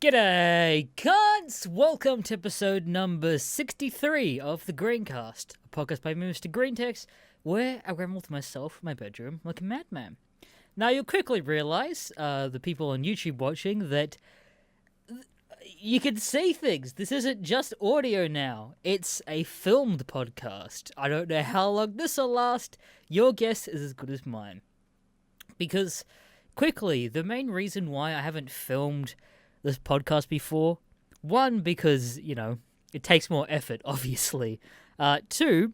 G'day, cunts! Welcome to episode number 63 of the GreenCast, a podcast by me, Mr. GreenText, where I ramble to myself in my bedroom like a madman. Now, you'll quickly realize, the people on YouTube watching, that you can see things. This isn't just audio now. It's a filmed podcast. I don't know how long this will last. Your guess is as good as mine. Because, quickly, the main reason why I haven't filmed this podcast before, one, because, it takes more effort, obviously. Two,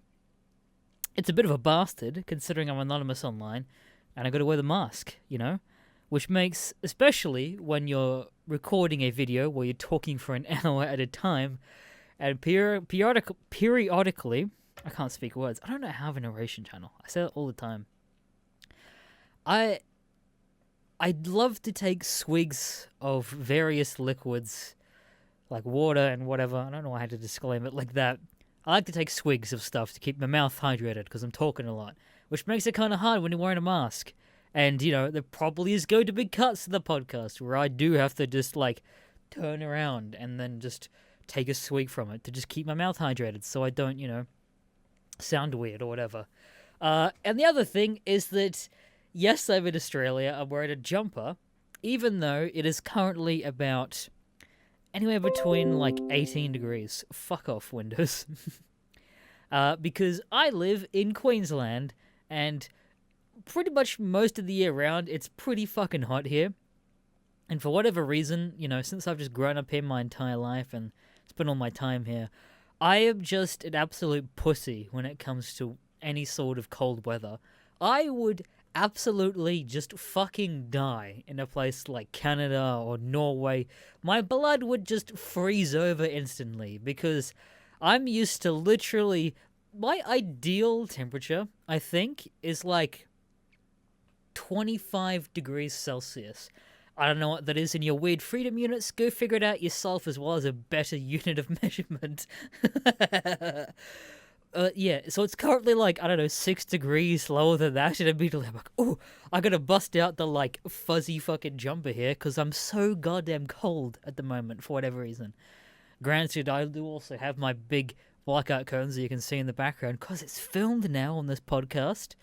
it's a bit of a bastard, considering I'm anonymous online, and I gotta wear the mask, which makes, especially when you're recording a video where you're talking for an hour at a time, and periodically, I can't speak words, I don't know how I have a narration channel, I say that all the time. I'd love to take swigs of various liquids, like water and whatever. I don't know why I had to disclaim it like that. I like to take swigs of stuff to keep my mouth hydrated because I'm talking a lot, which makes it kind of hard when you're wearing a mask. And, there probably is going to be cuts to the podcast where I do have to just, turn around and then just take a swig from it to just keep my mouth hydrated so I don't, sound weird or whatever. And the other thing is that, yes, I'm in Australia. I'm wearing a jumper, even though it is currently about anywhere between 18 degrees. Fuck off, Windows. Because I live in Queensland, and pretty much most of the year round, it's pretty fucking hot here. And for whatever reason, since I've just grown up here my entire life and spent all my time here, I am just an absolute pussy when it comes to any sort of cold weather. I would absolutely just fucking die in a place like Canada or Norway. My blood would just freeze over instantly because I'm used to literally, my ideal temperature, I think, is 25 degrees Celsius. I don't know what that is in your weird freedom units. Go figure it out yourself as well as a better unit of measurement. Yeah, so it's currently 6 degrees lower than that, and immediately I'm like, oh, I gotta bust out the, fuzzy fucking jumper here, because I'm so goddamn cold at the moment, for whatever reason. Granted, I do also have my big blackout curtains that you can see in the background, because it's filmed now on this podcast,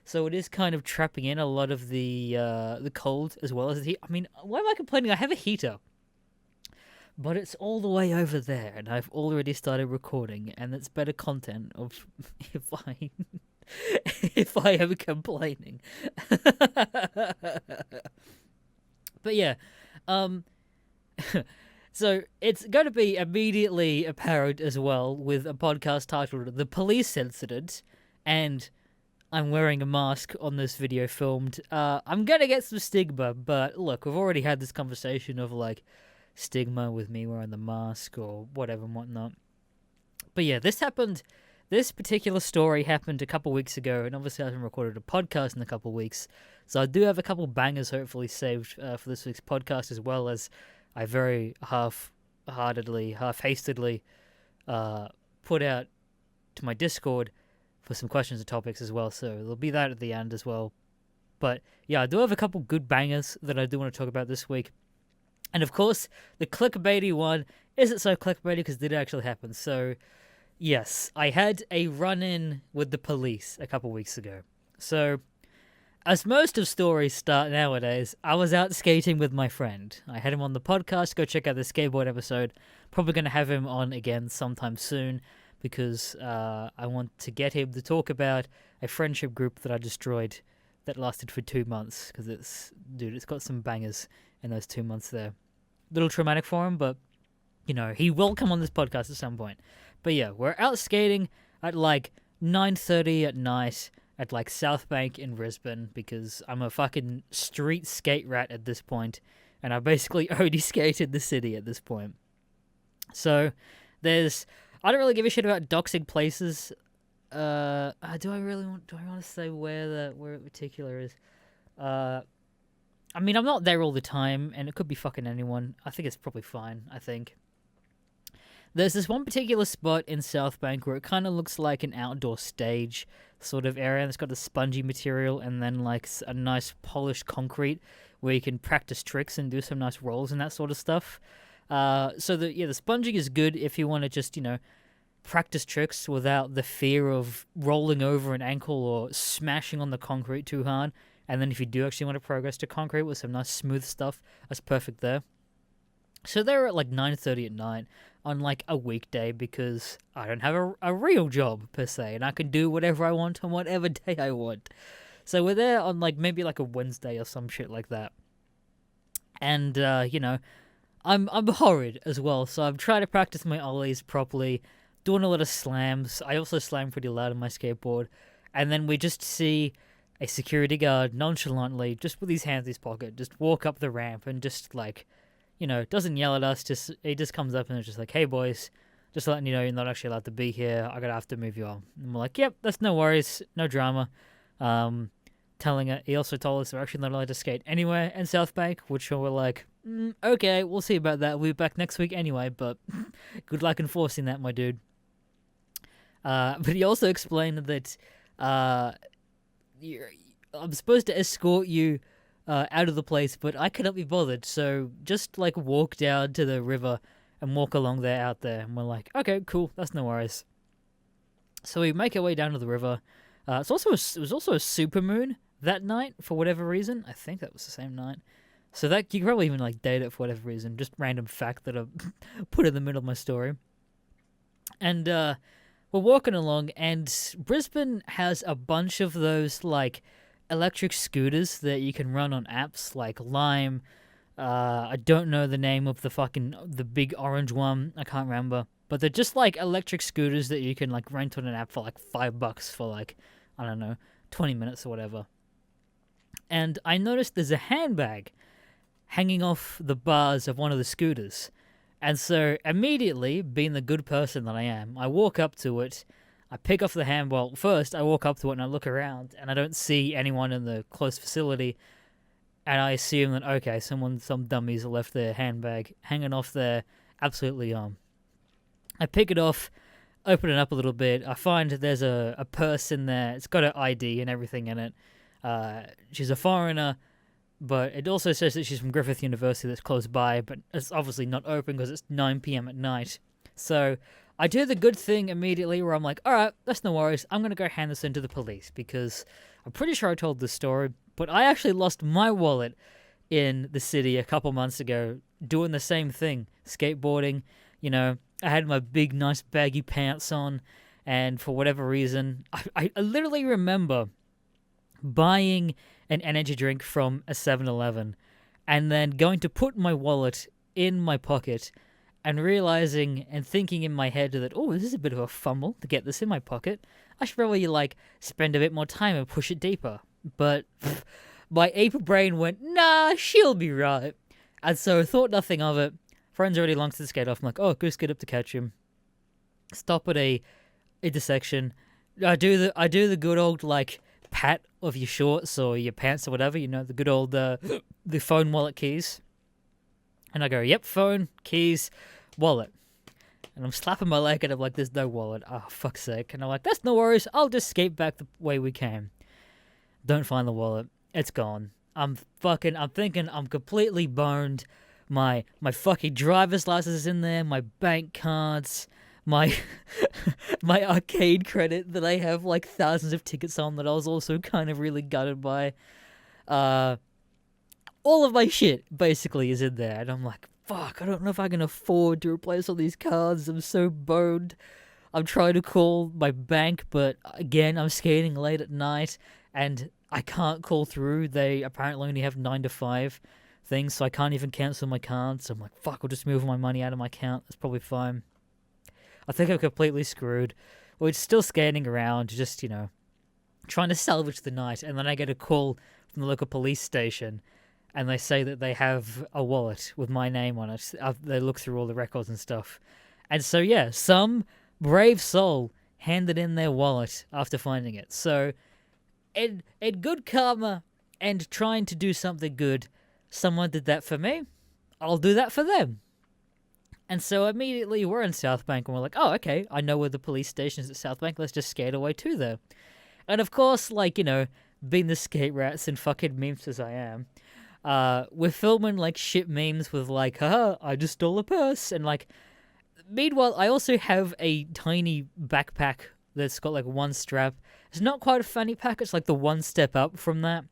so it is kind of trapping in a lot of the cold, as well as the heat. I mean, why am I complaining? I have a heater. But it's all the way over there, and I've already started recording, and it's better content of if I am complaining. But yeah, so it's going to be immediately apparent as well with a podcast titled "The Police Incident," and I'm wearing a mask on this video filmed. I'm gonna get some stigma, but look, we've already had this conversation of stigma with me wearing the mask or whatever and whatnot. But yeah, this particular story happened a couple weeks ago, and obviously I haven't recorded a podcast in a couple weeks, so I do have a couple bangers hopefully saved for this week's podcast, as well as I very half-hastedly put out to my Discord for some questions and topics as well, so there'll be that at the end as well. But yeah, I do have a couple good bangers that I do want to talk about this week. And of course, the clickbaity one isn't so clickbaity because it did actually happen. So, yes, I had a run-in with the police a couple weeks ago. So, as most of stories start nowadays, I was out skating with my friend. I had him on the podcast. Go check out the skateboard episode. Probably going to have him on again sometime soon because I want to get him to talk about a friendship group that I destroyed that lasted for 2 months because it's got some bangers in those 2 months there. Little traumatic for him, but he will come on this podcast at some point. But yeah, we're out skating at 9:30 at night at South Bank in Brisbane because I'm a fucking street skate rat at this point, and I basically only skate in the city at this point. So I don't really give a shit about doxing places. Do I want to say where it particular is? I mean, I'm not there all the time, and it could be fucking anyone. I think it's probably fine, I think. There's this one particular spot in South Bank where it kind of looks like an outdoor stage sort of area, and it's got a spongy material and then a nice polished concrete where you can practice tricks and do some nice rolls and that sort of stuff. So the sponging is good if you want to just, practice tricks without the fear of rolling over an ankle or smashing on the concrete too hard. And then if you do actually want to progress to concrete with some nice smooth stuff, that's perfect there. So they're at like 9:30 at night on like a weekday because I don't have a real job per se, and I can do whatever I want on whatever day I want. So we're there on like maybe like a Wednesday or some shit like that. And I'm horrid as well, so I'm trying to practice my ollies properly, doing a lot of slams. I also slam pretty loud on my skateboard. And then we just see a security guard nonchalantly, just with his hands in his pocket, just walk up the ramp and just like, doesn't yell at us. He just comes up and is just like, "Hey boys, just letting you know you're not actually allowed to be here. I gotta have to move you on." And we're like, "Yep, that's no worries, no drama." He also told us we're actually not allowed to skate anywhere in South Bank, which we're like, okay, we'll see about that. We'll be back next week anyway, but good luck enforcing that, my dude. But he also explained that I'm supposed to escort you out of the place, but I cannot be bothered, so just like walk down to the river and walk along there out there. And we're like, okay, cool, that's no worries. So we make our way down to the river. It was also a supermoon that night for whatever reason. I think that was the same night. So that you could probably even like date it for whatever reason. Just random fact that I put in the middle of my story. And we're walking along, and Brisbane has a bunch of those like electric scooters that you can run on apps like Lime. I don't know the name of the big orange one. I can't remember. But they're just like electric scooters that you can like rent on an app for like $5 for like, I don't know, 20 minutes or whatever. And I noticed there's a handbag hanging off the bars of one of the scooters. And so immediately, being the good person that I am, I walk up to it. I pick off the handbag. Well, first I walk up to it and I look around and I don't see anyone in the close vicinity. And I assume that, okay, some dummies left their handbag hanging off there. Absolutely I pick it off, open it up a little bit. I find there's a purse in there. It's got her ID and everything in it. She's a foreigner, but it also says that she's from Griffith University that's close by, but it's obviously not open because it's 9 p.m. at night. So I do the good thing immediately where I'm like, all right, that's no worries. I'm going to go hand this in to the police because I'm pretty sure I told this story, but I actually lost my wallet in the city a couple months ago doing the same thing, skateboarding. I had my big, nice, baggy pants on, and for whatever reason, I literally remember buying an energy drink from a 7-Eleven and then going to put my wallet in my pocket and realizing and thinking in my head that, oh, this is a bit of a fumble to get this in my pocket. I should probably, spend a bit more time and push it deeper. But my ape brain went, nah, she'll be right. And so I thought nothing of it. Friend's already launched the skate off. I'm like, oh, go skate up to catch him. Stop at a intersection. I do the good old pat of your shorts or your pants or whatever. The good old the phone, wallet, keys. And I go, yep, phone, keys, wallet. And I'm slapping my leg and I'm like, there's no wallet. Oh, fuck's sake. And I'm like, that's no worries. I'll just skate back the way we came. Don't find the wallet. It's gone. I'm thinking I'm completely boned. My fucking driver's license is in there, my bank cards, my my arcade credit that I have thousands of tickets on that I was also kind of really gutted by. All of my shit basically is in there, and I'm like, fuck, I don't know if I can afford to replace all these cards. I'm so boned. I'm trying to call my bank, but again, I'm skating late at night, and I can't call through. They apparently only have 9 to 5 things, so I can't even cancel my cards. So I'm like, fuck, I'll just move my money out of my account. That's probably fine. I think I'm completely screwed. We're still skating around, just, trying to salvage the night, and then I get a call from the local police station, and they say that they have a wallet with my name on it. They look through all the records and stuff. And so, yeah, some brave soul handed in their wallet after finding it. So, in good karma and trying to do something good, someone did that for me. I'll do that for them. And so immediately we're in South Bank and we're like, oh, okay, I know where the police station is at South Bank. Let's just skate away to there. And of course, being the skate rats and fucking memes as I am, we're filming like shit memes with like, haha, I just stole a purse, and like, meanwhile, I also have a tiny backpack that's got like one strap. It's not quite a fanny pack, it's like the one step up from that.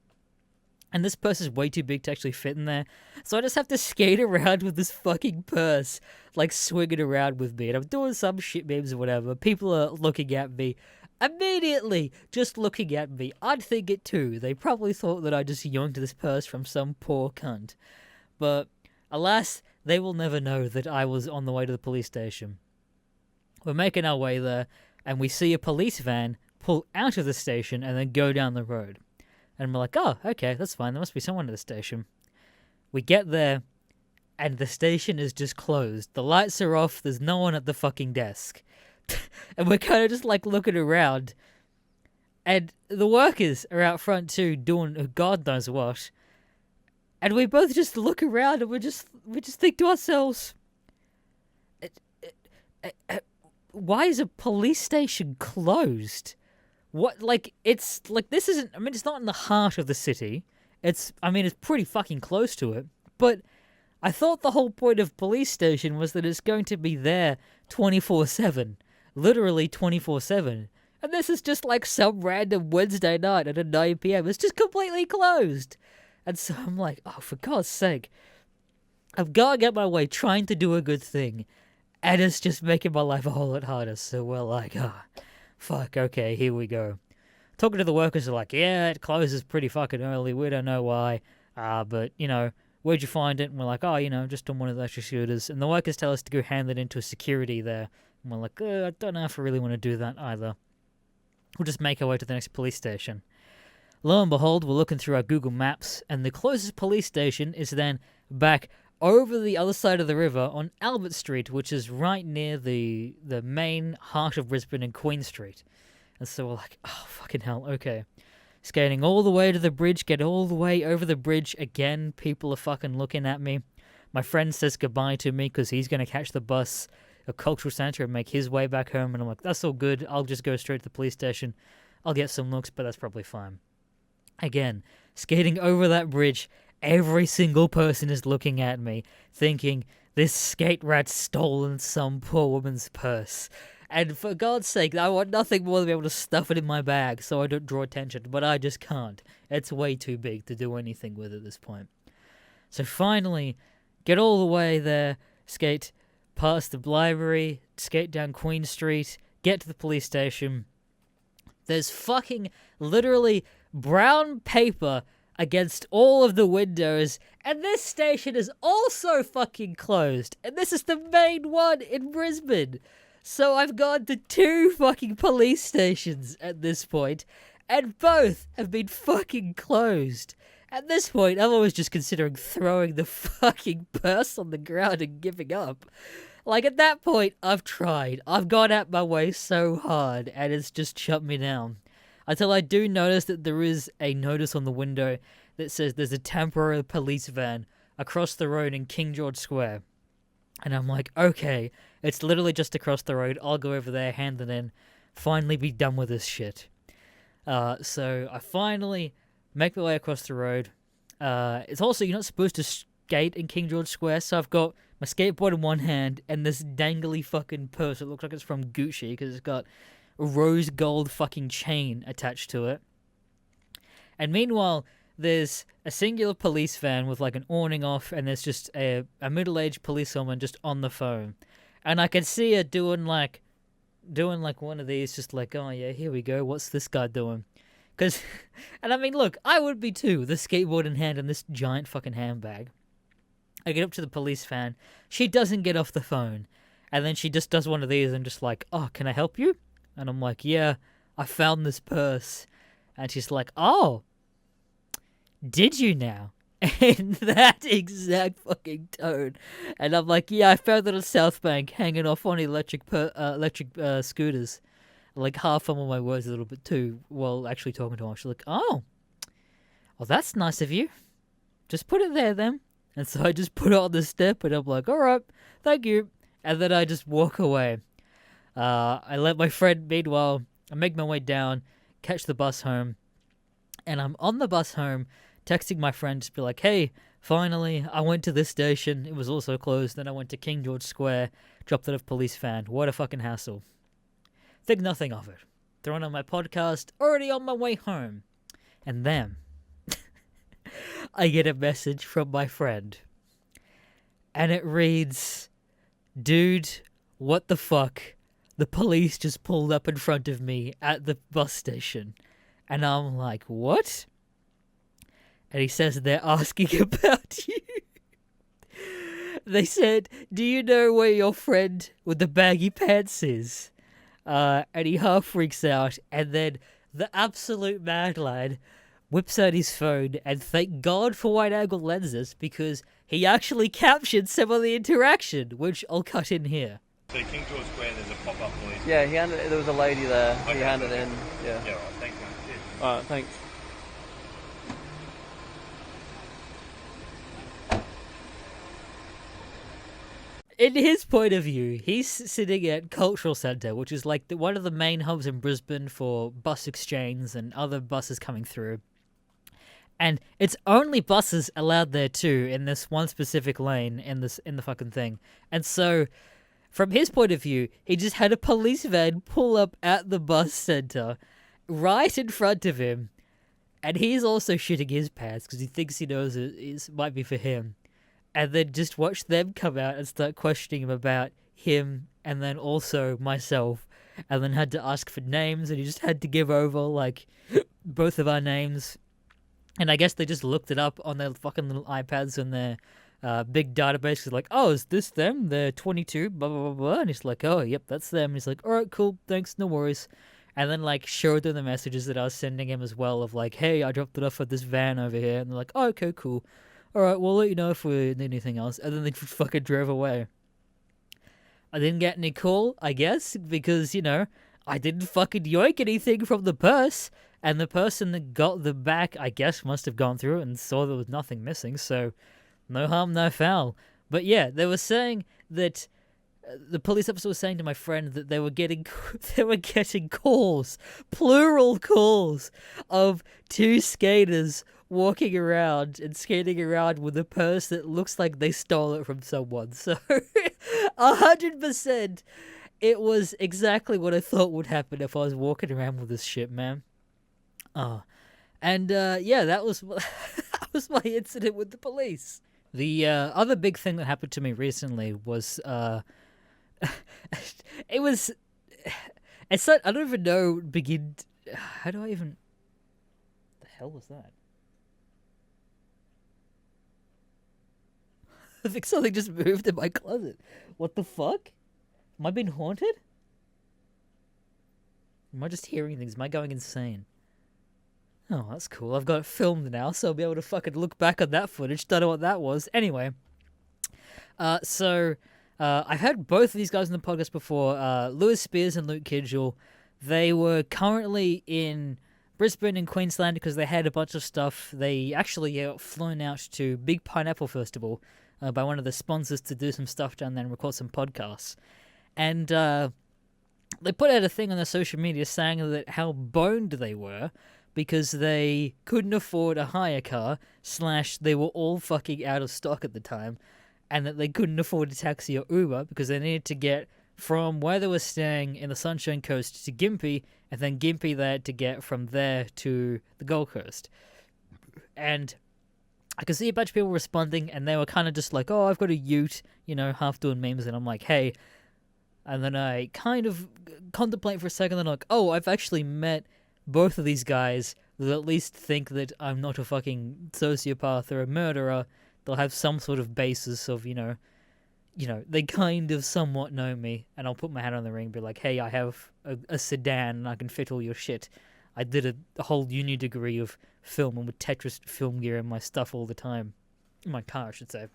And this purse is way too big to actually fit in there. So I just have to skate around with this fucking purse, like swinging around with me. And I'm doing some shit memes or whatever. People are looking at me. Immediately, just looking at me. I'd think it too. They probably thought that I just yoinked this purse from some poor cunt. But alas, they will never know that I was on the way to the police station. We're making our way there, and we see a police van pull out of the station and then go down the road. And we're like, oh, okay, that's fine. There must be someone at the station. We get there, and the station is just closed. The lights are off. There's no one at the fucking desk. And we're kind of just like looking around. And the workers are out front too, doing God knows what. And we both just look around and we just think to ourselves, why is a police station closed? What, like, it's, like, this isn't, I mean, it's not in the heart of the city. It's pretty fucking close to it. But I thought the whole point of police station was that it's going to be there 24/7. Literally 24/7. And this is just like some random Wednesday night at 9 p.m. It's just completely closed. And so I'm like, oh, for God's sake. I'm going out my way trying to do a good thing. And it's just making my life a whole lot harder. So we're like, fuck, okay, here we go. Talking to the workers are like, yeah, it closes pretty fucking early. We don't know why. But, you know, where'd you find it? And we're like, oh, you know, just on one of the electric scooters. And the workers tell us to go hand it into a security there. And we're like, I don't know if I really want to do that either. We'll just make our way to the next police station. Lo and behold, we're looking through our Google Maps, and the closest police station is then back over the other side of the river on Albert Street, which is right near the main heart of Brisbane and Queen Street. And so we're like, oh, fucking hell, okay. Skating all the way to the bridge, get all the way over the bridge. Again, people are fucking looking at me. My friend says goodbye to me because he's going to catch the bus at Cultural Centre and make his way back home. And I'm like, that's all good. I'll just go straight to the police station. I'll get some looks, but that's probably fine. Again, skating over that bridge, every single person is looking at me, thinking this skate rat's stolen some poor woman's purse. And for God's sake, I want nothing more than to be able to stuff it in my bag so I don't draw attention, but I just can't. It's way too big to do anything with at this point. So finally, get all the way there, skate past the library, skate down Queen Street, get to the police station. There's fucking literally brown paper against all of the windows, and this station is also fucking closed, and this is the main one in Brisbane. So I've gone to 2 fucking police stations at this point, and both have been fucking closed. At this point, I'm always just considering throwing the fucking purse on the ground and giving up. Like, at that point, I've tried. I've gone out my way so hard, and it's just shut me down. Until I do notice that there is a notice on the window that says there's a temporary police van across the road in King George Square. And I'm like, okay, it's literally just across the road. I'll go over there, hand it in, finally be done with this shit. So I finally make my way across the road. It's also, you're not supposed to skate in King George Square, so I've got my skateboard in one hand and this dangly fucking purse. It looks like it's from Gucci because it's got a rose gold fucking chain attached to it. And meanwhile, there's a singular police van with like an awning off, and there's just a middle-aged policewoman just on the phone. And I can see her doing like one of these, just like, oh yeah, here we go, what's this guy doing? And I mean, look, I would be too, the skateboard in hand and this giant fucking handbag. I get up to the police van, she doesn't get off the phone, and then she just does one of these and just like, oh, can I help you? And I'm like, yeah, I found this purse. And she's like, oh, did you now? In that exact fucking tone. And I'm like, yeah, I found it on South Bank, hanging off on electric scooters. Like, half on my words a little bit too, while actually talking to her. She's like, oh, well, that's nice of you. Just put it there then. And so I just put it on the step, and I'm like, all right, thank you. And then I just walk away. I let my friend, meanwhile, I make my way down, catch the bus home, and I'm on the bus home, texting my friend to be like, hey, finally, I went to this station. It was also closed. Then I went to King George Square, dropped out of police van. What a fucking hassle. Think nothing of it. Throwing on my podcast, already on my way home. And then I get a message from my friend. And it reads, dude, what the fuck? The police just pulled up in front of me at the bus station. And I'm like, what? And he says they're asking about you. They said, do you know where your friend with the baggy pants is? And he half freaks out. And then the absolute mad lad whips out his phone. And thank God for wide-angle lenses, because he actually captured some of the interaction, which I'll cut in here. So King George Square, there's a pop-up police. Yeah, there was a lady there. Okay, He handed okay. in. Yeah. Yeah, alright, thanks, man. Cheers. Alright, thanks. In his point of view, he's sitting at Cultural Centre, which is like one of the main hubs in Brisbane for bus exchange and other buses coming through. And it's only buses allowed there too, in this one specific lane in the fucking thing. And so, from his point of view, he just had a police van pull up at the bus centre, right in front of him, and he's also shitting his pants because he thinks he knows it might be for him. And then just watch them come out and start questioning him about him, and then also myself, and then had to ask for names, and he just had to give over, like, both of our names. And I guess they just looked it up on their fucking little iPads and their big database. Like, oh, is this them? They're 22, blah, blah, blah, blah. And he's like, oh, yep, that's them. And he's like, all right, cool, thanks, no worries. And then, like, showed them the messages that I was sending him as well of, like, hey, I dropped it off at this van over here. And they're like, oh, okay, cool. All right, we'll let you know if we need anything else. And then they just fucking drove away. I didn't get any call, I guess, because, you know, I didn't fucking yoink anything from the purse. And the person that got the back, I guess, must have gone through it and saw there was nothing missing. So, no harm, no foul. But yeah, they were saying that the police officer was saying to my friend that they were getting calls, plural calls, of two skaters walking around and skating around with a purse that looks like they stole it from someone. So, 100%, it was exactly what I thought would happen if I was walking around with this shit, man. Yeah, that was that was my incident with the police. The other big thing that happened to me recently was it's not, I don't even know how do I even, the hell was that? I think something just moved in my closet. What the fuck? Am I being haunted? Am I just hearing things? Am I going insane? Oh, that's cool. I've got it filmed now, so I'll be able to fucking look back on that footage. Don't know what that was. Anyway, I've had both of these guys on the podcast before, Lewis Spears and Luke Kidgell. They were currently in Brisbane and Queensland because they had a bunch of stuff. They actually got flown out to Big Pineapple Festival by one of the sponsors to do some stuff down there and record some podcasts. And they put out a thing on their social media saying that how boned they were because they couldn't afford a hire car, / they were all fucking out of stock at the time, and that they couldn't afford a taxi or Uber because they needed to get from where they were staying in the Sunshine Coast to Gympie, and then Gympie they had to get from there to the Gold Coast. And I could see a bunch of people responding, and they were kind of just like, oh, I've got a ute, you know, half doing memes, and I'm like, hey. And then I kind of contemplate for a second, and I'm like, oh, I've actually met both of these guys that at least think that I'm not a fucking sociopath or a murderer. They'll have some sort of basis of, you know, they kind of somewhat know me, and I'll put my hat on the ring and be like, hey, I have a sedan and I can fit all your shit. I did a whole uni degree of film and with Tetris film gear in my stuff all the time. In my car, I should say.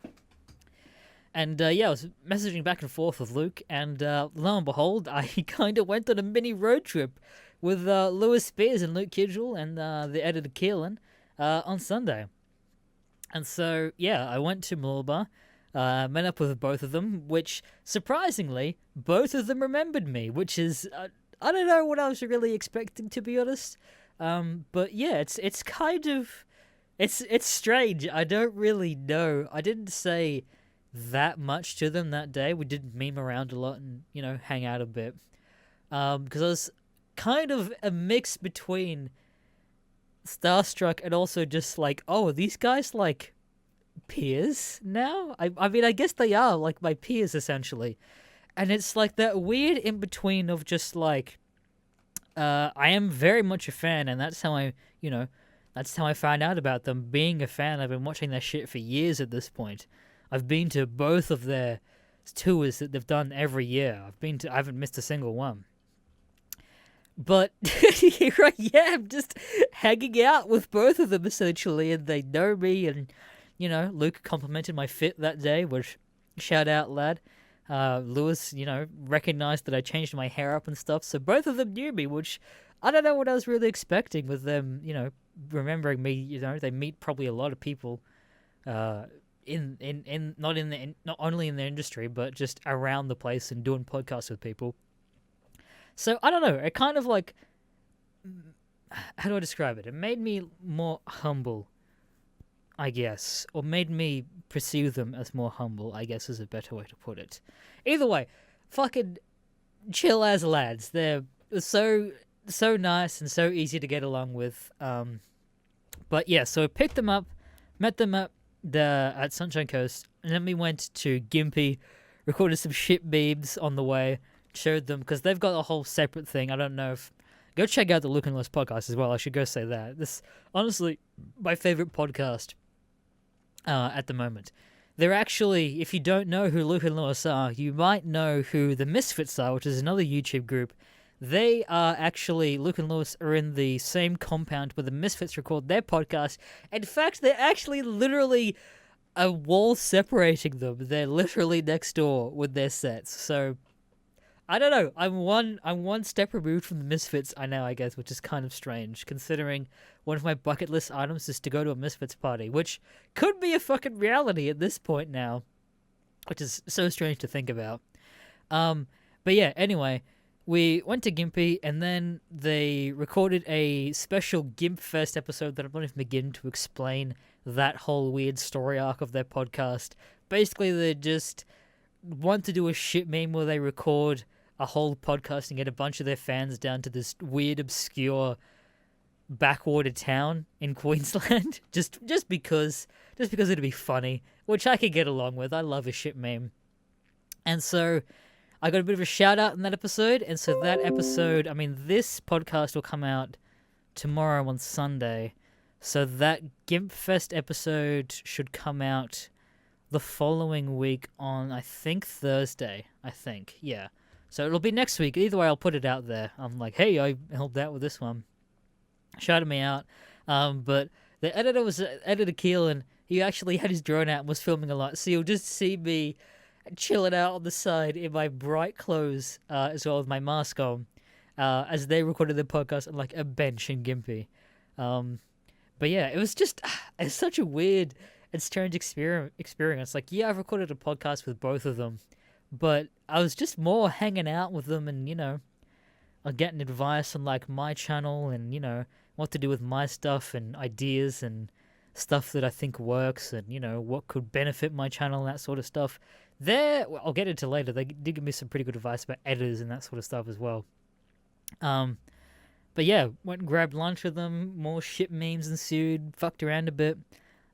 And I was messaging back and forth with Luke, and lo and behold, I kind of went on a mini road trip with Lewis Spears and Luke Kidgell and the editor Keelan on Sunday. And so, I went to Mooloolaba, met up with both of them, which, surprisingly, both of them remembered me, which is, I don't know what I was really expecting, to be honest. But yeah, it's kind of It's strange. I don't really know. I didn't say that much to them that day. We did meme around a lot and hang out a bit. Because I was kind of a mix between starstruck and also just like, oh, are these guys like peers now? I mean, I guess they are like my peers essentially, and it's like that weird in between of just like, I am very much a fan, and that's how that's how I found out about them being a fan. I've been watching their shit for years at this point. I've been to both of their tours that they've done every year. I haven't missed a single one. But here I am, just hanging out with both of them essentially, and they know me. And Luke complimented my fit that day, which shout out, lad. Lewis, recognized that I changed my hair up and stuff, so both of them knew me, which I don't know what I was really expecting with them. Remembering me. They meet probably a lot of people, in not only in the industry but just around the place and doing podcasts with people. So I don't know. It kind of like, how do I describe it? It made me more humble, I guess, or made me perceive them as more humble, I guess is a better way to put it. Either way, fucking chill as lads. They're so nice and so easy to get along with. But yeah, so I picked them up, met them at Sunshine Coast, and then we went to Gympie, recorded some shit memes on the way, showed them, because they've got a whole separate thing. I don't know if... Go check out the Luke and Lewis podcast as well. I should go say that. This, honestly, my favorite podcast at the moment. They're actually, if you don't know who Luke and Lewis are, you might know who the Misfits are, which is another YouTube group. They are actually, Luke and Lewis are in the same compound where the Misfits record their podcast. In fact, they're actually literally a wall separating them. They're literally next door with their sets. So, I don't know. I'm one step removed from the Misfits, I guess, which is kind of strange, considering one of my bucket list items is to go to a Misfits party, which could be a fucking reality at this point now, which is so strange to think about. But yeah, anyway, we went to Gympie, and then they recorded a special Gimp Fest episode that I'm not even begin to explain that whole weird story arc of their podcast. Basically, they just want to do a shit meme where they record a whole podcast and get a bunch of their fans down to this weird, obscure backwater town in Queensland, just because it'd be funny, which I could get along with. I love a shit meme. And so I got a bit of a shout out in that episode, and so that episode, I mean, this podcast will come out tomorrow on Sunday, so that Gimp Fest episode should come out the following week on, I think, Thursday. Yeah. So it'll be next week. Either way, I'll put it out there. I'm like, hey, I helped out with this one. Shouted me out. But the editor was Editor Keel, and he actually had his drone out and was filming a lot. So you'll just see me chilling out on the side in my bright clothes, as well as my mask on, as they recorded the podcast on like a bench in Gympie. But yeah, it was just it's such a weird and strange experience. Like, yeah, I've recorded a podcast with both of them, but I was just more hanging out with them and, getting advice on like my channel and, what to do with my stuff and ideas and stuff that I think works and, what could benefit my channel and that sort of stuff. I'll get into later. They did give me some pretty good advice about editors and that sort of stuff as well. But yeah, went and grabbed lunch with them, more shit memes ensued, fucked around a bit,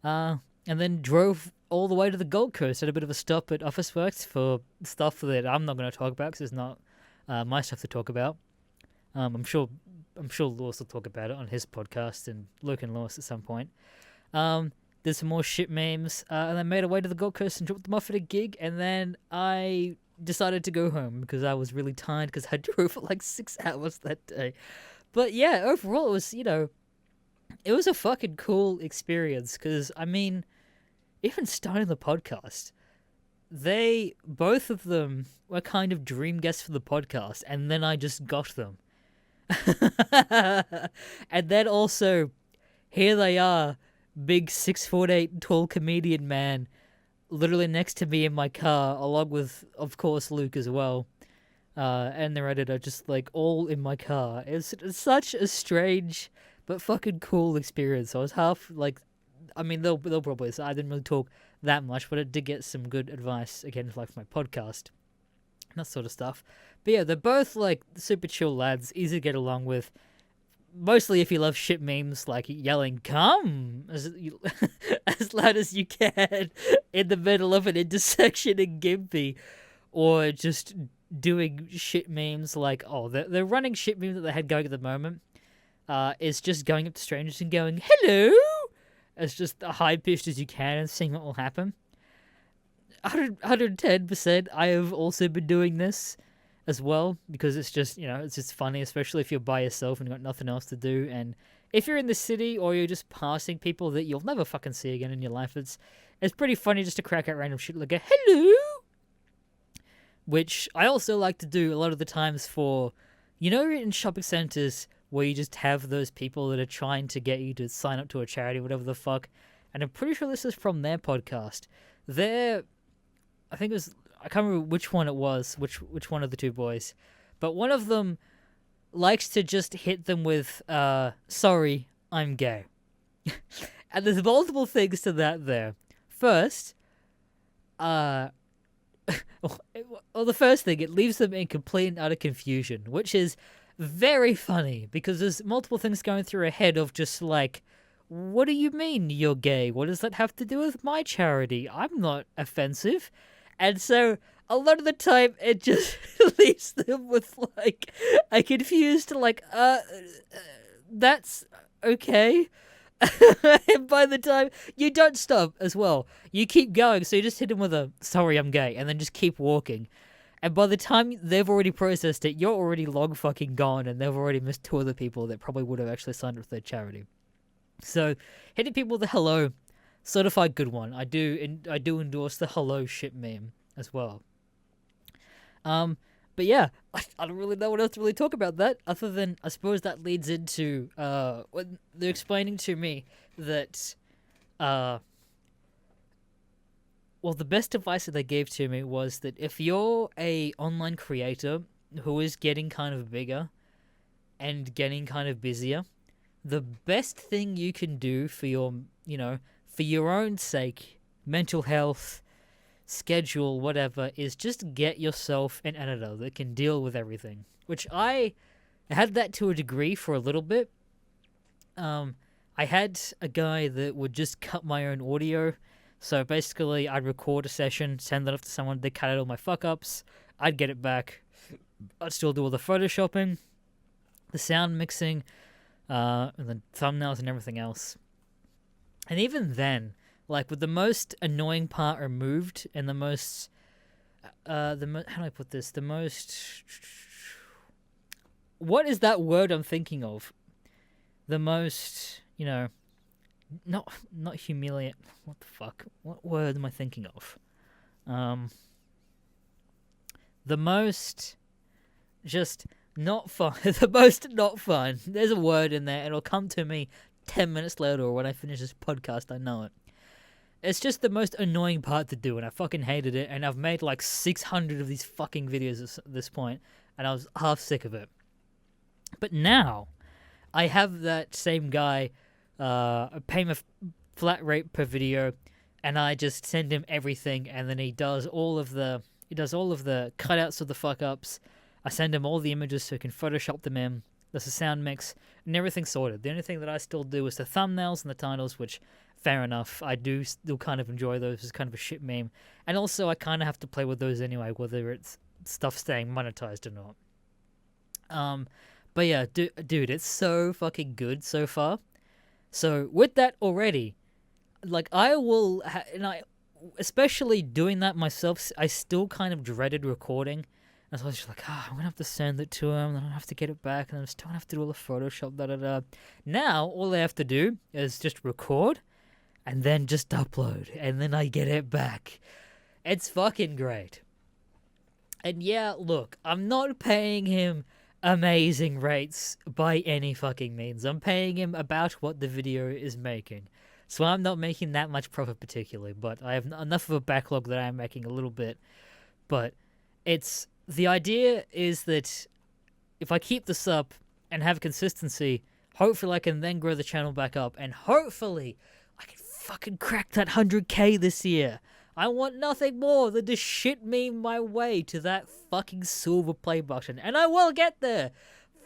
and then drove all the way to the Gold Coast. Had a bit of a stop at Officeworks for stuff that I'm not going to talk about because it's not my stuff to talk about. I'm sure Lewis will talk about it on his podcast, and Luke and Lewis at some point. Did some more shit memes, and then made our way to the Gold Coast and dropped them off at a gig, and then I decided to go home because I was really tired because I drove for like 6 hours that day. But yeah, overall it was, it was a fucking cool experience because, I mean, even starting the podcast, both of them were kind of dream guests for the podcast, and then I just got them. And then also, here they are, big 6'8" tall comedian man, literally next to me in my car, along with, of course, Luke as well, and their editor, just like all in my car. It's such a strange but fucking cool experience. I was half like I mean, they'll probably say I didn't really talk that much, but I did get some good advice again, like for my podcast, and that sort of stuff. But yeah, they're both like super chill lads, easy to get along with. Mostly if you love shit memes like yelling "come" as loud as you can in the middle of an intersection in Gimpy, or just doing shit memes like the running shit meme that they had going at the moment is just going up to strangers and going "hello" as just high pitched as you can and seeing what will happen. 110%. I have also been doing this as well, because it's just, it's just funny, especially if you're by yourself and you've got nothing else to do. And if you're in the city or you're just passing people that you'll never fucking see again in your life, it's pretty funny just to crack out random shit like a hello, which I also like to do a lot of the times for, in shopping centers where you just have those people that are trying to get you to sign up to a charity, whatever the fuck. And I'm pretty sure this is from their podcast. I think it was, I can't remember which one it was, which one of the two boys, but one of them likes to just hit them with, sorry, I'm gay. And there's multiple things to that there. First, well, the first thing, it leaves them in complete and utter confusion, which is very funny, because there's multiple things going through a head of just like, what do you mean you're gay? What does that have to do with my charity? I'm not offensive. And so a lot of the time it just leaves them with like a confused like, that's okay. And by the time you don't stop as well, you keep going. So you just hit them with a sorry, I'm gay, and then just keep walking. And by the time they've already processed it, you're already long fucking gone, and they've already missed two other people that probably would have actually signed up for their charity. So hitting people with a hello, certified good one. I do endorse the hello shit meme as well. But yeah, I don't really know what else to really talk about that, other than I suppose that leads into when they're explaining to me that well, the best advice that they gave to me was that if you're a online creator who is getting kind of bigger and getting kind of busier, the best thing you can do for your, for your own sake, mental health, schedule, whatever, is just get yourself an editor that can deal with everything. Which I had that to a degree for a little bit. I had a guy that would just cut my own audio. So basically, I'd record a session, send it off to someone, they cut out all my fuck-ups, I'd get it back, I'd still do all the photoshopping, the sound mixing, and the thumbnails and everything else. And even then, like with the most annoying part removed and the most, how do I put this? The most, what is that word I'm thinking of? The most, not humiliate. What the fuck? What word am I thinking of? The most, just not fun. The most not fun. There's a word in there. It'll come to me 10 minutes later, or when I finish this podcast, I know it. It's just the most annoying part to do, and I fucking hated it, and I've made like 600 of these fucking videos at this point, and I was half sick of it. But now, I have that same guy, pay him a flat rate per video, and I just send him everything, and then he does all of the cutouts of the fuck-ups. I send him all the images so he can Photoshop them in. There's a sound mix, and everything's sorted. The only thing that I still do is the thumbnails and the titles, which, fair enough, I do still kind of enjoy those as kind of a shit meme. And also, I kind of have to play with those anyway, whether it's stuff staying monetized or not. But yeah, dude, it's so fucking good so far. So with that already, like I will, especially doing that myself, I still kind of dreaded recording. And so I was just like, I'm gonna have to send it to him, then I have to get it back, and then I'm still gonna have to do all the Photoshop, Now, all I have to do is just record, and then just upload, and then I get it back. It's fucking great. And yeah, look, I'm not paying him amazing rates by any fucking means. I'm paying him about what the video is making. So I'm not making that much profit particularly, but I have enough of a backlog that I'm making a little bit. But the idea is that if I keep this up and have consistency, hopefully I can then grow the channel back up, and hopefully I can fucking crack that 100K this year. I want nothing more than to shit meme my way to that fucking silver play button, and I will get there.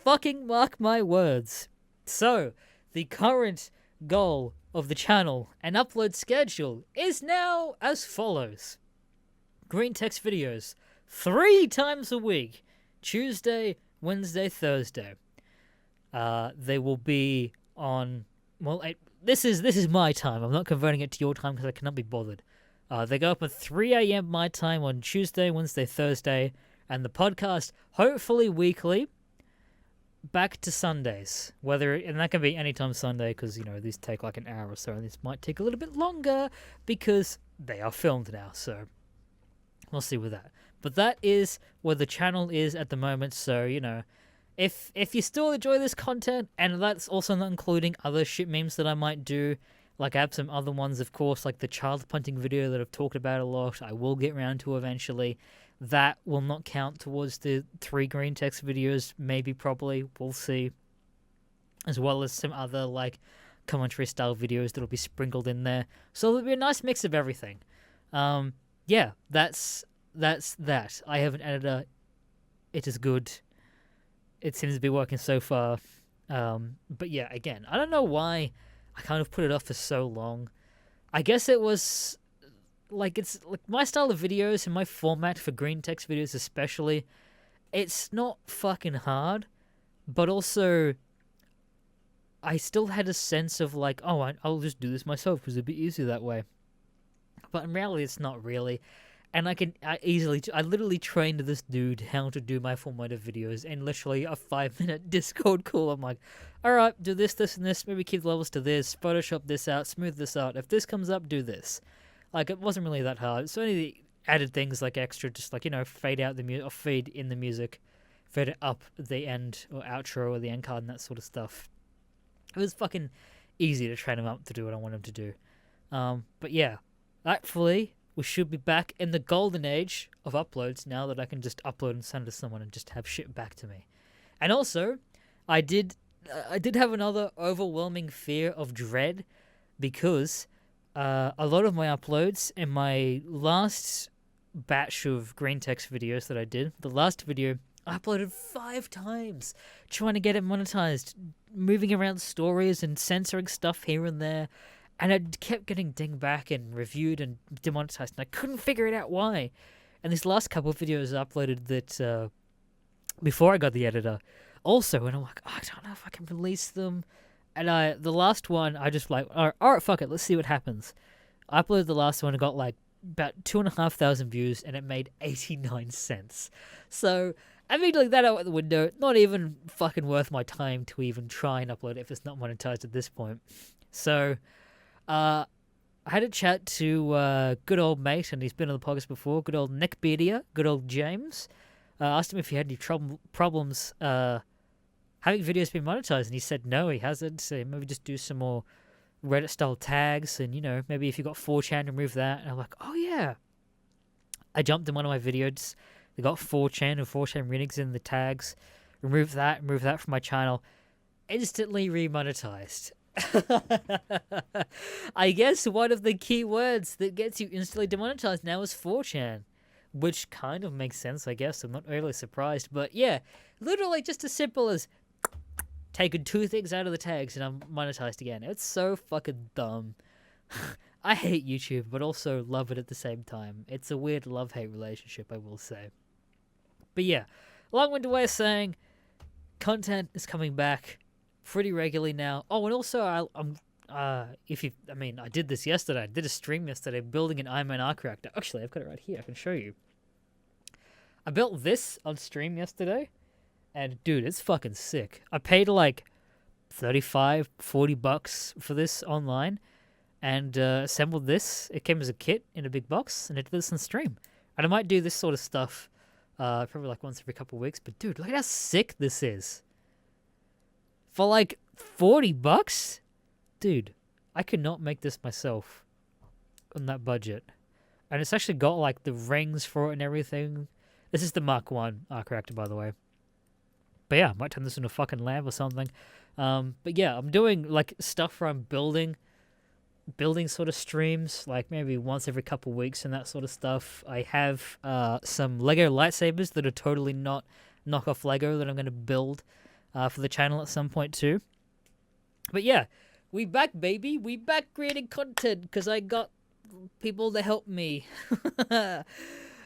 Fucking mark my words. So, the current goal of the channel and upload schedule is now as follows. Green text videos 3 times a week. Tuesday, Wednesday, Thursday. They will be on... Well, this is my time. I'm not converting it to your time because I cannot be bothered. They go up at 3 a.m. my time on Tuesday, Wednesday, Thursday. And the podcast, hopefully weekly, back to Sundays. And that can be anytime Sunday because, these take like an hour or so. And this might take a little bit longer because they are filmed now. So we'll see with that. But that is where the channel is at the moment. So, if you still enjoy this content, and that's also not including other shit memes that I might do, like I have some other ones, of course, like the child punting video that I've talked about a lot, I will get around to eventually. That will not count towards the 3 green text videos, maybe, probably, we'll see. As well as some other, like, commentary style videos that'll be sprinkled in there. So it'll be a nice mix of everything. Yeah, that's that. I have an editor. It is good. It seems to be working so far. But yeah, again, I don't know why I kind of put it off for so long. I guess it was it's like my style of videos and my format for green text videos especially. It's not fucking hard, but also I still had a sense of like, oh, I'll just do this myself because it'd be easier that way. But in reality, it's not really. And I literally trained this dude how to do my formatted videos in literally a 5-minute Discord call. I'm like, alright, do this, this, and this, maybe keep the levels to this, Photoshop this out, smooth this out. If this comes up, do this. Like, it wasn't really that hard. So only added things like extra, just like, fade out the music, or fade in the music, fade it up at the end, or outro, or the end card, and that sort of stuff. It was fucking easy to train him up to do what I want him to do. But yeah, hopefully we should be back in the golden age of uploads now that I can just upload and send to someone and just have shit back to me. And also, I did have another overwhelming fear of dread because a lot of my uploads in my last batch of green text videos that I did, the last video, I uploaded 5 times trying to get it monetized, moving around stories and censoring stuff here and there. And it kept getting dinged back and reviewed and demonetized, and I couldn't figure it out why. And these last couple of videos I uploaded that before I got the editor also, and I'm like, I don't know if I can release them. And the last one, I just like, all right, fuck it, let's see what happens. I uploaded the last one and got like about 2,500 views, and it made 89 cents. So immediately that out the window, not even fucking worth my time to even try and upload it if it's not monetized at this point. So I had a chat to good old mate, and he's been on the podcast before, good old Nick Beardia, good old James. Asked him if he had any problems having videos be monetized, and he said no, he hasn't. So maybe just do some more Reddit-style tags, and, maybe if you got 4chan, remove that. And I'm like, oh yeah. I jumped in one of my videos, they got 4chan and 4chan readings in the tags, remove that from my channel, instantly remonetized. I guess one of the key words that gets you instantly demonetized now is 4chan, which kind of makes sense, I guess. I'm not really surprised, but yeah, literally just as simple as taking 2 things out of the tags and I'm monetized again. It's so fucking dumb. I hate YouTube, but also love it at the same time. It's a weird love-hate relationship, I will say. But yeah, long-winded way of saying, content is coming back pretty regularly now. Oh, and also, I did this yesterday. I did a stream yesterday building an Iron Man arc reactor. Actually, I've got it right here. I can show you. I built this on stream yesterday, and dude, it's fucking sick. I paid like $35-40 for this online, and assembled this. It came as a kit in a big box, and I did this on stream. And I might do this sort of stuff probably like once every couple of weeks. But dude, look at how sick this is. For like $40? Dude, I could not make this myself on that budget. And it's actually got like the rings for it and everything. This is the Mark 1 arc reactor, by the way. But yeah, I might turn this into a fucking lab or something. But yeah, I'm doing like stuff where I'm building building sort of streams, like maybe once every couple weeks and that sort of stuff. I have some Lego lightsabers that are totally not knockoff Lego that I'm going to build for the channel at some point too. But yeah, we back, baby. We back creating content because I got people to help me.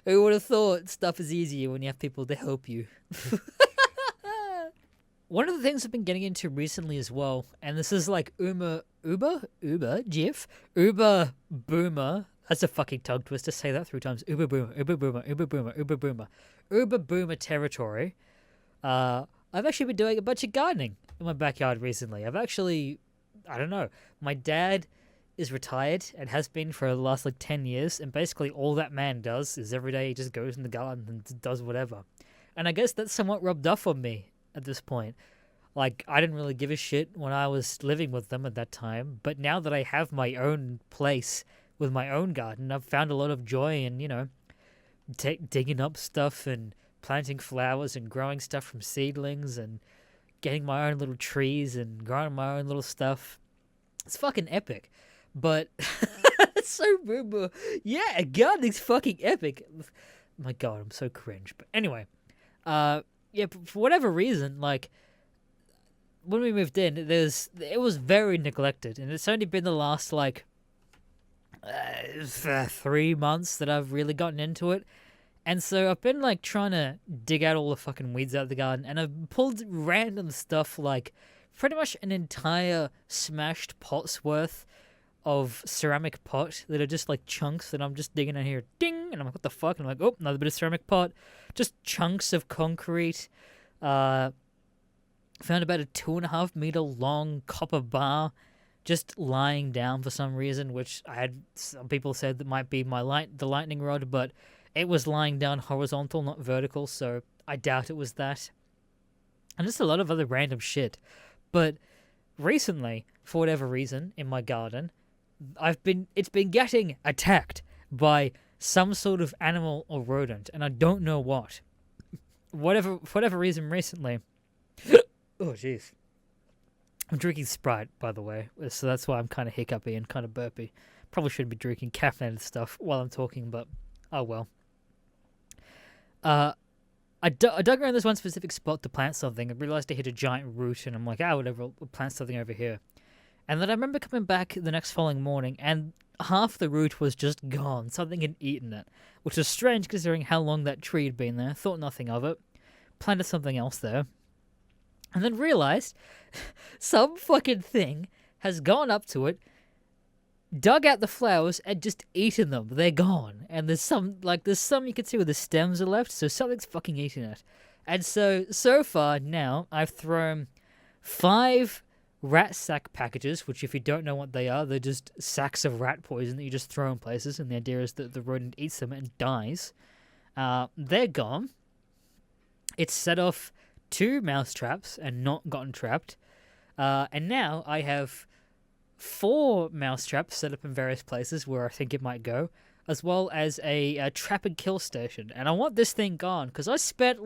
Who would have thought stuff is easier when you have people to help you? One of the things I've been getting into recently as well, and this is like Uber Boomer. That's a fucking tongue twister. Say that 3 times. Uber Boomer territory. I've actually been doing a bunch of gardening in my backyard recently. I don't know. My dad is retired and has been for the last 10 years, and basically all that man does is every day he just goes in the garden and does whatever. And I guess that's somewhat rubbed off on me at this point. I didn't really give a shit when I was living with them at that time, but now that I have my own place with my own garden, I've found a lot of joy in, digging up stuff and planting flowers and growing stuff from seedlings and getting my own little trees and growing my own little stuff. It's fucking epic. But it's so boomer. Yeah, gardening's fucking epic. My God, I'm so cringe. But anyway, yeah, for whatever reason, when we moved in, it was very neglected, and it's only been the last 3 months that I've really gotten into it. And so I've been trying to dig out all the fucking weeds out of the garden, and I've pulled random stuff pretty much an entire smashed pot's worth of ceramic pot that are just chunks that I'm just digging in here, ding, and I'm like, what the fuck? And I'm like, oh, another bit of ceramic pot, just chunks of concrete. Found about a 2.5 meter long copper bar just lying down for some reason, which some people said that might be the lightning rod, but it was lying down horizontal, not vertical, so I doubt it was that. And just a lot of other random shit. But recently, for whatever reason, in my garden, it's been getting attacked by some sort of animal or rodent, and I don't know what. For whatever reason recently. Oh jeez. I'm drinking Sprite, by the way, so that's why I'm kind of hiccupy and kind of burpy. Probably shouldn't be drinking caffeinated stuff while I'm talking, but oh well. I dug around this one specific spot to plant something. I realized I hit a giant root, and I'm like, whatever, we'll plant something over here. And then I remember coming back the next following morning, and half the root was just gone. Something had eaten it, which was strange considering how long that tree had been there. Thought nothing of it. Planted something else there. And then realized some fucking thing has gone up to it, dug out the flowers, and just eaten them. They're gone. And there's some you can see where the stems are left, so something's fucking eating it. And so far now, I've thrown 5 rat sack packages, which if you don't know what they are, they're just sacks of rat poison that you just throw in places, and the idea is that the rodent eats them and dies. They're gone. It's set off 2 mouse traps and not gotten trapped. And now I have 4 mouse traps set up in various places where I think it might go, as well as a trap and kill station. And I want this thing gone, because I spent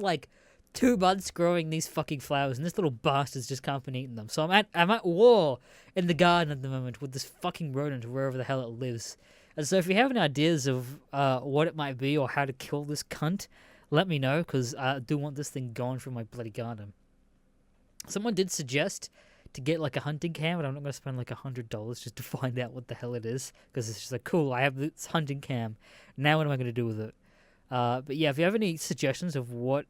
2 months growing these fucking flowers, and this little bastard's just come and eaten them. So I'm at war in the garden at the moment with this fucking rodent wherever the hell it lives. And so if you have any ideas of what it might be or how to kill this cunt, let me know, because I do want this thing gone from my bloody garden. Someone did suggest to get a hunting cam, but I'm not going to spend $100 just to find out what the hell it is, because it's just cool, I have this hunting cam. Now what am I going to do with it? But yeah, if you have any suggestions of what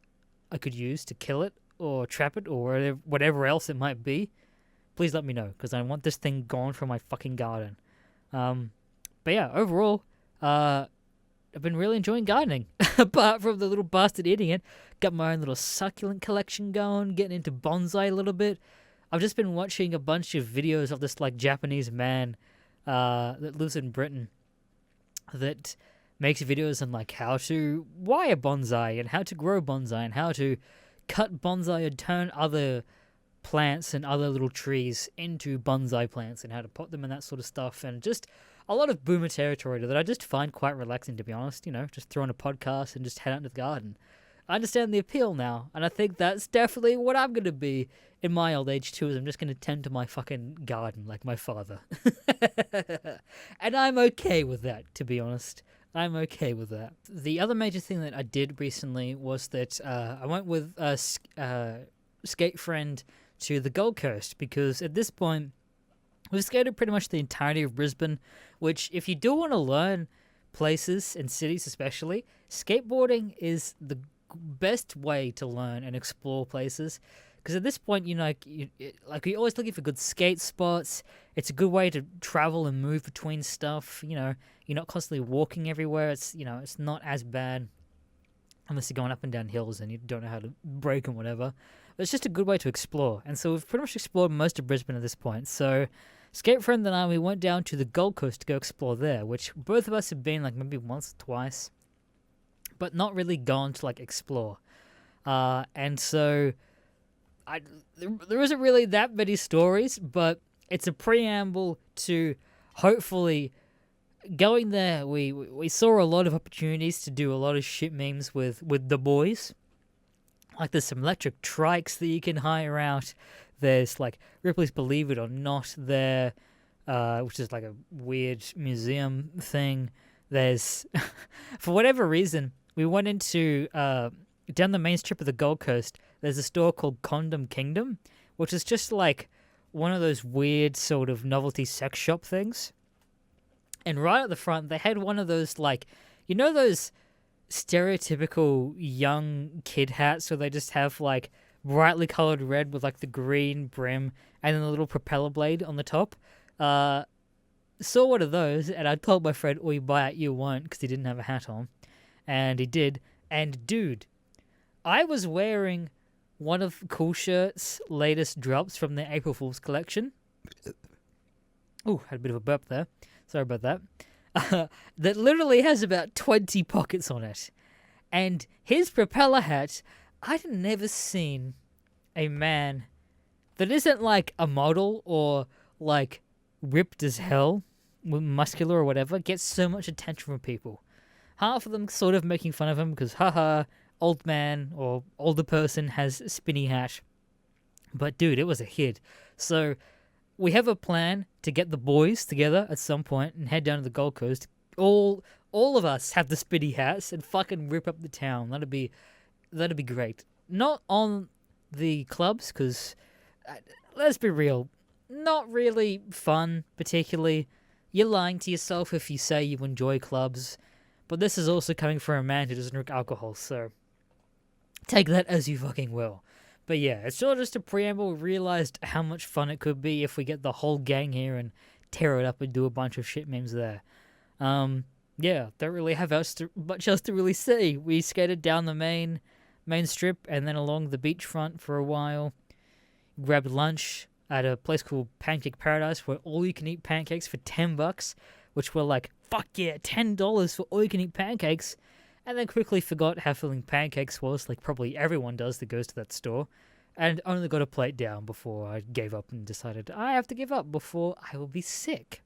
I could use to kill it or trap it or whatever else it might be, please let me know, because I want this thing gone from my fucking garden. But yeah, overall, I've been really enjoying gardening. Apart from the little bastard eating it, got my own little succulent collection going, getting into bonsai a little bit. I've just been watching a bunch of videos of this Japanese man that lives in Britain that makes videos on how to wire bonsai and how to grow bonsai and how to cut bonsai and turn other plants and other little trees into bonsai plants and how to pot them and that sort of stuff, and just a lot of boomer territory that I just find quite relaxing, to be honest. Just throw on a podcast and just head out into the garden. I understand the appeal now, and I think that's definitely what I'm gonna be in my old age too. Is I'm just gonna tend to my fucking garden like my father, and I'm okay with that. To be honest, I'm okay with that. The other major thing that I did recently was that I went with a skate friend to the Gold Coast because at this point we've skated pretty much the entirety of Brisbane, which if you do want to learn places and cities especially, skateboarding is the best way to learn and explore places. Because at this point, you know, you're always looking for good skate spots. It's a good way to travel and move between stuff. You know, you're not constantly walking everywhere. It's it's not as bad unless you're going up and down hills and you don't know how to brake and whatever. But it's just a good way to explore. And so we've pretty much explored most of Brisbane at this point. So skate friend and I, we went down to the Gold Coast to go explore there, which both of us have been like maybe once or twice, but not really gone to like explore. And so there isn't really that many stories, but it's a preamble to hopefully going there. We saw a lot of opportunities to do a lot of shit memes with the boys. Like there's some electric trikes that you can hire out. There's like Ripley's Believe It or Not there, which is like a weird museum thing. There's, for whatever reason, we went into, down the main strip of the Gold Coast, there's a store called Condom Kingdom, which is just like one of those weird sort of novelty sex shop things. And right at the front, they had one of those like, those stereotypical young kid hats where they just have like brightly colored red with like the green brim and then a little propeller blade on the top. Saw one of those and I told my friend, "Oh, you buy it, you won't," because he didn't have a hat on, and he did. And dude, I was wearing one of Cool Shirt's latest drops from their April Fool's collection. Ooh, had a bit of a burp there. Sorry about that. That literally has about 20 pockets on it. And his propeller hat, I'd never seen a man that isn't like a model or like ripped as hell, muscular or whatever, get so much attention from people. Half of them sort of making fun of him because, haha, old man or older person has a spinny hat. But dude, it was a hit. So we have a plan to get the boys together at some point and head down to the Gold Coast. All of us have the spinny hats and fucking rip up the town. That'd be great. Not on the clubs, because let's be real, not really fun particularly. You're lying to yourself if you say you enjoy clubs. But this is also coming from a man who doesn't drink alcohol, so take that as you fucking will. But yeah, it's sort of just a preamble. We realized how much fun it could be if we get the whole gang here and tear it up and do a bunch of shit memes there. Yeah, don't really have much else to really say. We skated down the main strip and then along the beachfront for a while. Grabbed lunch at a place called Pancake Paradise where all you can eat pancakes for $10, which were like, fuck yeah, $10 for all you can eat pancakes. And then quickly forgot how filling pancakes was, like probably everyone does that goes to that store, and only got a plate down before I gave up and decided I have to give up before I will be sick.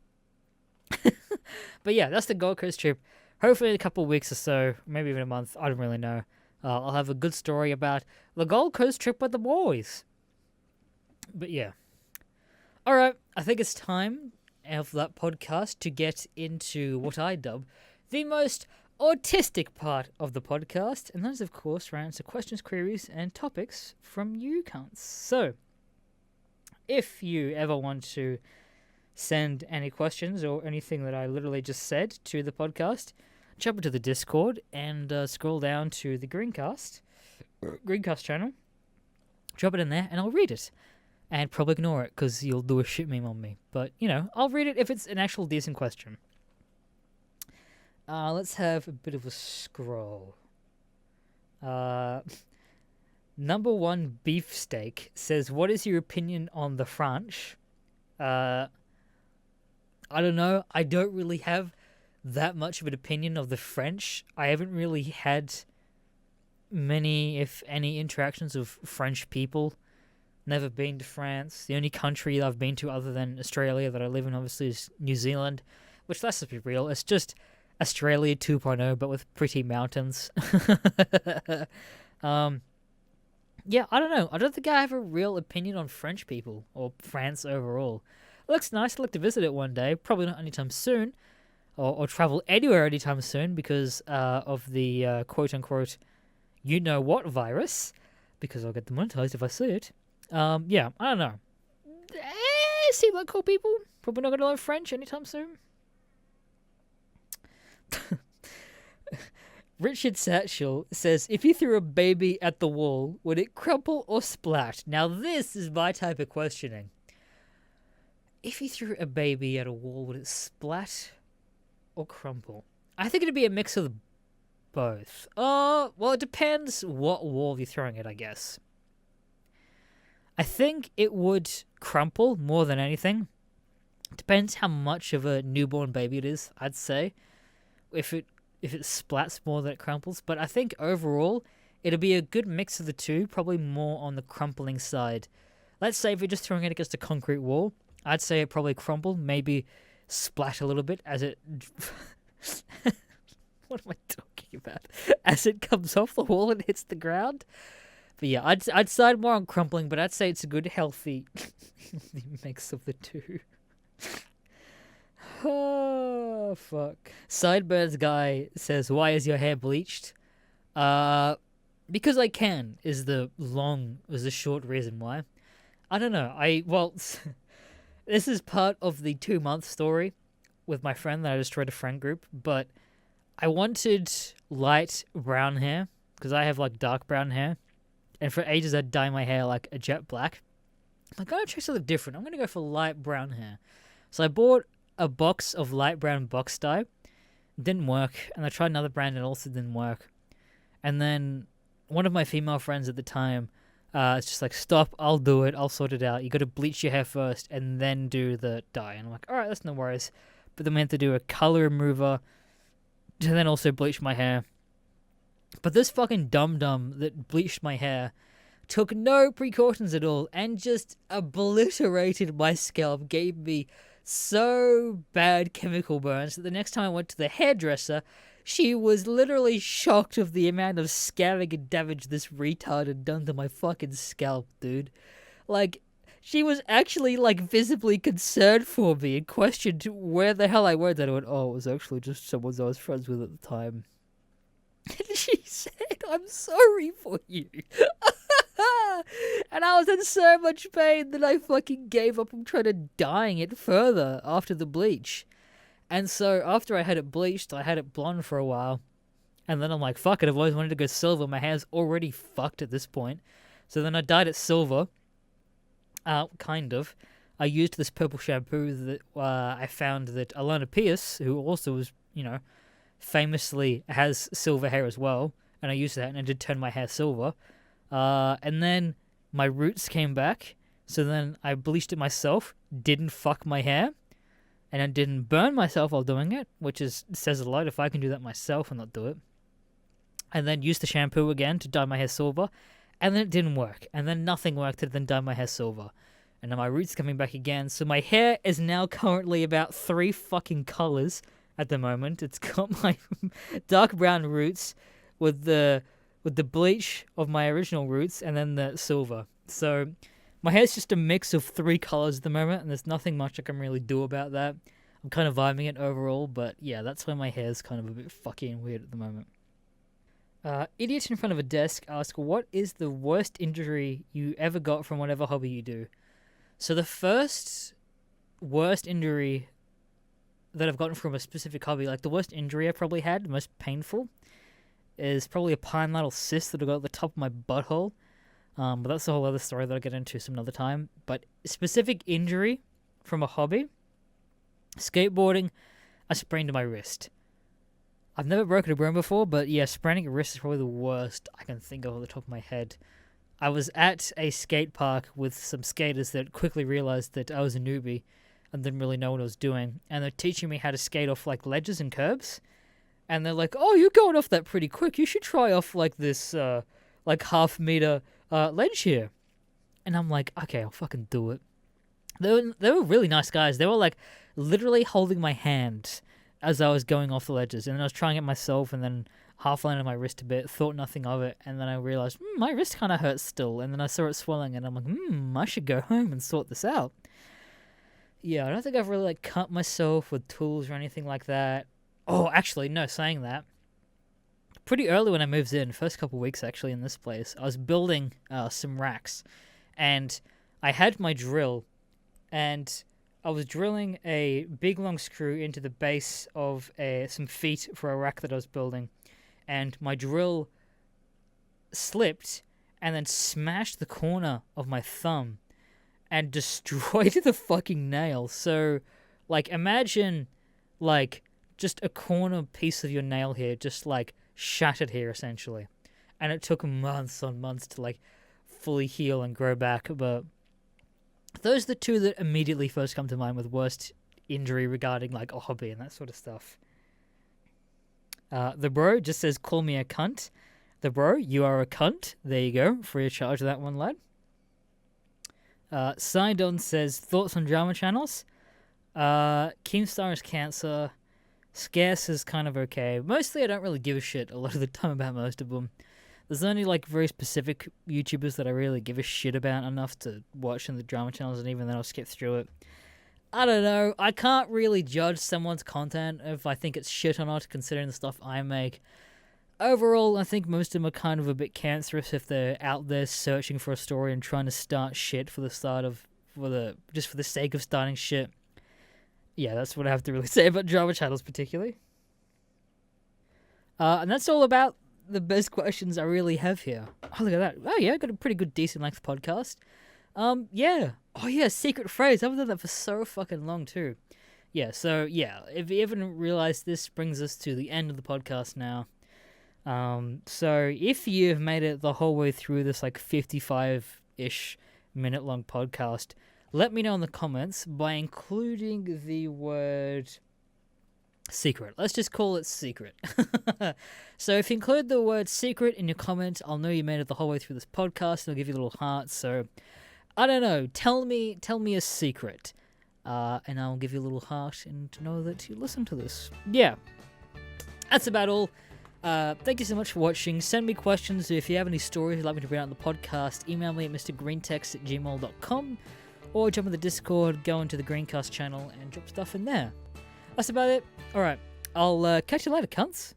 But yeah, that's the Gold Coast trip. Hopefully in a couple of weeks or so, maybe even a month, I don't really know. I'll have a good story about the Gold Coast trip with the boys. But yeah. Alright, I think it's time of that podcast to get into what I dub the most autistic part of the podcast, and that is, of course, where I answer questions, queries, and topics from you cunts. So, if you ever want to send any questions or anything that I literally just said to the podcast, jump into the Discord and scroll down to the GreenCast channel, drop it in there, and I'll read it. And probably ignore it, because you'll do a shit meme on me. But, I'll read it if it's an actual decent question. Let's have a bit of a scroll. Number one beefsteak says, "What is your opinion on the French?" I don't know. I don't really have that much of an opinion of the French. I haven't really had many, if any, interactions with French people. Never been to France. The only country that I've been to other than Australia that I live in, obviously, is New Zealand. Which, let's be real, it's just Australia 2.0, but with pretty mountains. Yeah, I don't know. I don't think I have a real opinion on French people or France overall. It looks nice. I'd like to visit it one day. Probably not anytime soon, or travel anywhere anytime soon because of the quote unquote you know what virus. Because I'll get demonetized if I see it. Yeah, I don't know. Seem like cool people. Probably not gonna learn French anytime soon. Richard Satchel says, if you threw a baby at the wall, would it crumple or splat? Now this is my type of questioning. If you threw a baby at a wall, would it splat or crumple? I think it'd be a mix of both. Well, it depends what wall you're throwing it, I guess. I think it would crumple more than anything. Depends how much of a newborn baby it is, I'd say. If it splats more than it crumples. But I think overall, it'll be a good mix of the two, probably more on the crumpling side. Let's say if you're just throwing it against a concrete wall, I'd say it probably crumble, maybe splat a little bit as it... What am I talking about? As it comes off the wall and hits the ground? But yeah, I'd side more on crumpling, but I'd say it's a good, healthy mix of the two. Oh, fuck. Sideburns guy says, why is your hair bleached? Because I can, is the short reason why. I don't know. This is part of the 2-month story with my friend that I destroyed a friend group, but I wanted light brown hair, because I have, like, dark brown hair, and for ages I'd dye my hair, like, a jet black. I'm like, I'm gonna try something different. I'm gonna go for light brown hair. So I bought a box of light brown box dye. Didn't work, and I tried another brand and it also didn't work. And then one of my female friends at the time, it's just like, stop, I'll do it, I'll sort it out. You got to bleach your hair first and then do the dye. And I'm like, all right, that's no worries. But then we had to do a color remover to then also bleach my hair. But this fucking dum-dum that bleached my hair took no precautions at all and just obliterated my scalp, gave me so bad chemical burns that the next time I went to the hairdresser, she was literally shocked of the amount of scabbing and damage this retard had done to my fucking scalp, dude. Like, she was actually, like, visibly concerned for me and questioned where the hell I went. And I went, oh, it was actually just someone I was friends with at the time. And she said, I'm sorry for you. And I was in so much pain that I fucking gave up on trying to dyeing it further after the bleach. And so after I had it bleached, I had it blonde for a while. And then I'm like, fuck it, I've always wanted to go silver. My hair's already fucked at this point. So then I dyed it silver. Kind of. I used this purple shampoo that I found that Alana Pierce, who also was, famously has silver hair as well. And I used that and it did turn my hair silver. And then my roots came back, so then I bleached it myself, didn't fuck my hair, and I didn't burn myself while doing it, which says a lot if I can do that myself and not do it. And then used the shampoo again to dye my hair silver, and then it didn't work, and then nothing worked to then dye my hair silver. And now my roots coming back again, so my hair is now currently about 3 fucking colors at the moment. It's got my dark brown roots with the bleach of my original roots and then the silver. So my hair's just a mix of 3 colors at the moment, and there's nothing much I can really do about that. I'm kind of vibing it overall, but yeah, that's why my hair's kind of a bit fucking weird at the moment. Idiot in front of a desk asks, what is the worst injury you ever got from whatever hobby you do? So the first worst injury that I've gotten from a specific hobby, like the worst injury I probably had, the most painful, is probably a pineal cyst that I got at the top of my butthole. But that's a whole other story that I'll get into some other time. But specific injury from a hobby, skateboarding, I sprained my wrist. I've never broken a bone before, but yeah, spraining a wrist is probably the worst I can think of off the top of my head. I was at a skate park with some skaters that quickly realized that I was a newbie and didn't really know what I was doing. And they're teaching me how to skate off like ledges and curbs. And they're like, oh, you're going off that pretty quick. You should try off like this like half-meter ledge here. And I'm like, okay, I'll fucking do it. They were really nice guys. They were like literally holding my hand as I was going off the ledges, and then I was trying it myself, and then half landed my wrist a bit, thought nothing of it, and then I realized, my wrist kind of hurts still, and then I saw it swelling, and I'm like, I should go home and sort this out. Yeah, I don't think I've really like cut myself with tools or anything like that. Oh, actually, no, saying that, pretty early when I moved in, first couple weeks actually in this place, I was building some racks, and I had my drill, and I was drilling a big long screw into the base of some feet for a rack that I was building, and my drill slipped and then smashed the corner of my thumb and destroyed the fucking nail. So, like, imagine, like, just a corner piece of your nail here just, like, shattered here, essentially. And it took months on months to, like, fully heal and grow back, but those are the two that immediately first come to mind with worst injury regarding, like, a hobby and that sort of stuff. The bro just says, call me a cunt. The bro, you are a cunt. There you go. Free of charge of that one, lad. Sidon says, thoughts on drama channels? Keemstar is cancer. Scarce is kind of okay. Mostly I don't really give a shit a lot of the time about most of them. There's only like very specific YouTubers that I really give a shit about enough to watch in the drama channels, and even then I'll skip through it. I don't know. I can't really judge someone's content if I think it's shit or not, considering the stuff I make. Overall, I think most of them are kind of a bit cancerous if they're out there searching for a story and trying to start shit for the sake of starting shit. Yeah, that's what I have to really say about drama channels particularly. And that's all about the best questions I really have here. Oh, look at that. Oh, yeah, I got a pretty good, decent length podcast. Yeah. Oh, yeah, secret phrase. I haven't done that for so fucking long, too. Yeah, so, yeah, if you haven't realized, this brings us to the end of the podcast now. So if you've made it the whole way through this, like, 55-ish minute-long podcast, let me know in the comments by including the word secret. Let's just call it secret. So if you include the word secret in your comment, I'll know you made it the whole way through this podcast, and I'll give you a little heart. So, I don't know, tell me a secret, and I'll give you a little heart and know that you listen to this. Yeah, that's about all. Thank you so much for watching. Send me questions if you have any stories you'd like me to read out on the podcast. Email me at mrgreentext@gmail.com, or jump in the Discord, go into the GreenCast channel, and drop stuff in there. That's about it. Alright, I'll catch you later, cunts.